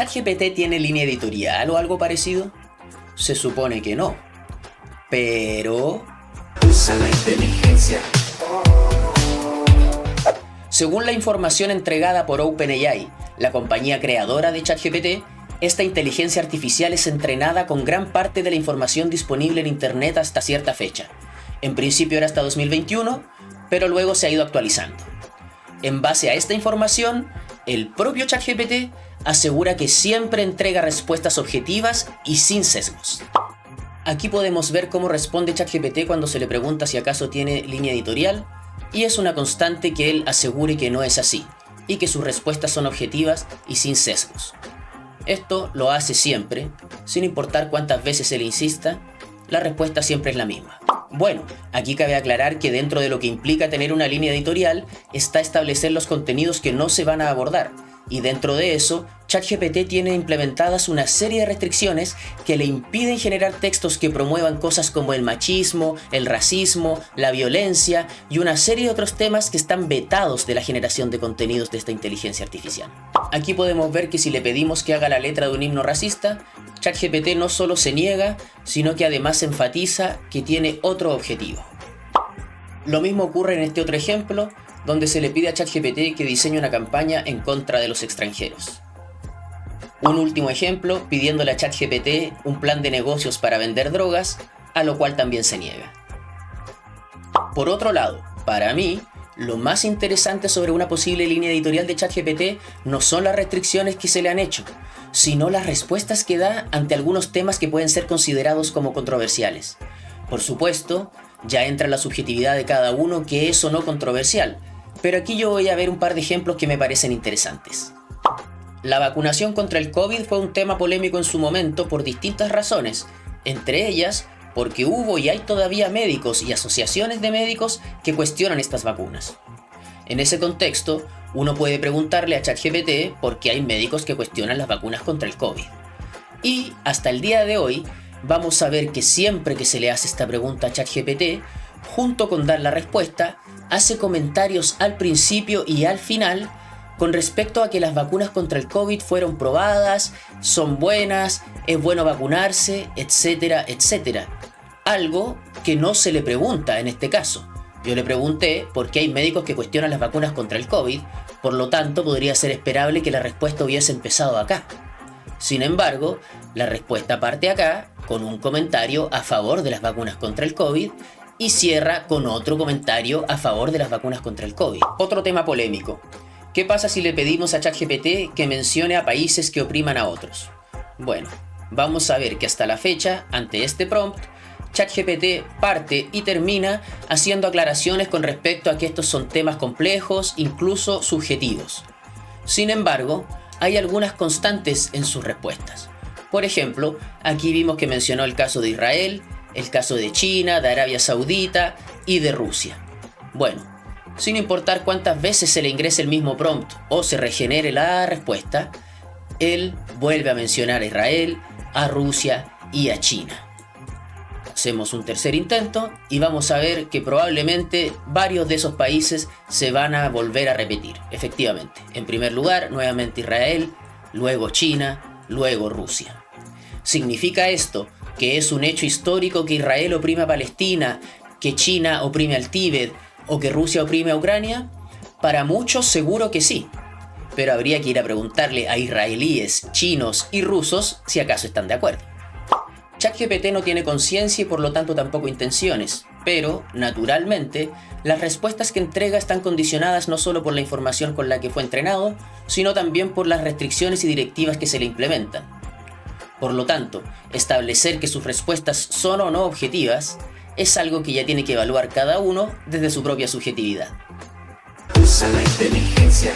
¿ChatGPT tiene línea editorial o algo parecido? Se supone que no. Pero... usa la inteligencia. Según la información entregada por OpenAI, la compañía creadora de ChatGPT, esta inteligencia artificial es entrenada con gran parte de la información disponible en Internet hasta cierta fecha. En principio era hasta 2021, pero luego se ha ido actualizando. En base a esta información, el propio ChatGPT asegura que siempre entrega respuestas objetivas y sin sesgos. Aquí podemos ver cómo responde ChatGPT cuando se le pregunta si acaso tiene línea editorial, y es una constante que él asegure que no es así, y que sus respuestas son objetivas y sin sesgos. Esto lo hace siempre, sin importar cuántas veces él insista, la respuesta siempre es la misma. Bueno, aquí cabe aclarar que dentro de lo que implica tener una línea editorial está establecer los contenidos que no se van a abordar, y dentro de eso, ChatGPT tiene implementadas una serie de restricciones que le impiden generar textos que promuevan cosas como el machismo, el racismo, la violencia y una serie de otros temas que están vetados de la generación de contenidos de esta inteligencia artificial. Aquí podemos ver que si le pedimos que haga la letra de un himno racista, ChatGPT no solo se niega, sino que además enfatiza que tiene otro objetivo. Lo mismo ocurre en este otro ejemplo, donde se le pide a ChatGPT que diseñe una campaña en contra de los extranjeros. Un último ejemplo, pidiéndole a ChatGPT un plan de negocios para vender drogas, a lo cual también se niega. Por otro lado, para mí, lo más interesante sobre una posible línea editorial de ChatGPT no son las restricciones que se le han hecho, sino las respuestas que da ante algunos temas que pueden ser considerados como controversiales. Por supuesto, ya entra la subjetividad de cada uno que es o no controversial, pero aquí yo voy a ver un par de ejemplos que me parecen interesantes. La vacunación contra el COVID fue un tema polémico en su momento por distintas razones, entre ellas porque hubo y hay todavía médicos y asociaciones de médicos que cuestionan estas vacunas. En ese contexto, uno puede preguntarle a ChatGPT por qué hay médicos que cuestionan las vacunas contra el COVID. Y hasta el día de hoy, vamos a ver que siempre que se le hace esta pregunta a ChatGPT, junto con dar la respuesta, hace comentarios al principio y al final con respecto a que las vacunas contra el COVID fueron probadas, son buenas, es bueno vacunarse, etcétera, etcétera. Algo que no se le pregunta en este caso. Yo le pregunté por qué hay médicos que cuestionan las vacunas contra el COVID, por lo tanto podría ser esperable que la respuesta hubiese empezado acá. Sin embargo, la respuesta parte acá con un comentario a favor de las vacunas contra el COVID y cierra con otro comentario a favor de las vacunas contra el COVID. Otro tema polémico. ¿Qué pasa si le pedimos a ChatGPT que mencione a países que opriman a otros? Bueno, vamos a ver que hasta la fecha, ante este prompt, ChatGPT parte y termina haciendo aclaraciones con respecto a que estos son temas complejos, incluso subjetivos. Sin embargo, hay algunas constantes en sus respuestas. Por ejemplo, aquí vimos que mencionó el caso de Israel, el caso de China, de Arabia Saudita y de Rusia. Bueno, sin importar cuántas veces se le ingrese el mismo prompt o se regenere la respuesta, él vuelve a mencionar a Israel, a Rusia y a China. Hacemos un tercer intento y vamos a ver que probablemente varios de esos países se van a volver a repetir. Efectivamente, en primer lugar, nuevamente Israel, luego China, luego Rusia. ¿Significa esto que es un hecho histórico que Israel oprime a Palestina, que China oprime al Tíbet o que Rusia oprime a Ucrania? Para muchos seguro que sí, pero habría que ir a preguntarle a israelíes, chinos y rusos si acaso están de acuerdo. ChatGPT no tiene conciencia y por lo tanto tampoco intenciones, pero, naturalmente, las respuestas que entrega están condicionadas no solo por la información con la que fue entrenado, sino también por las restricciones y directivas que se le implementan. Por lo tanto, establecer que sus respuestas son o no objetivas es algo que ya tiene que evaluar cada uno desde su propia subjetividad. Usa la inteligencia.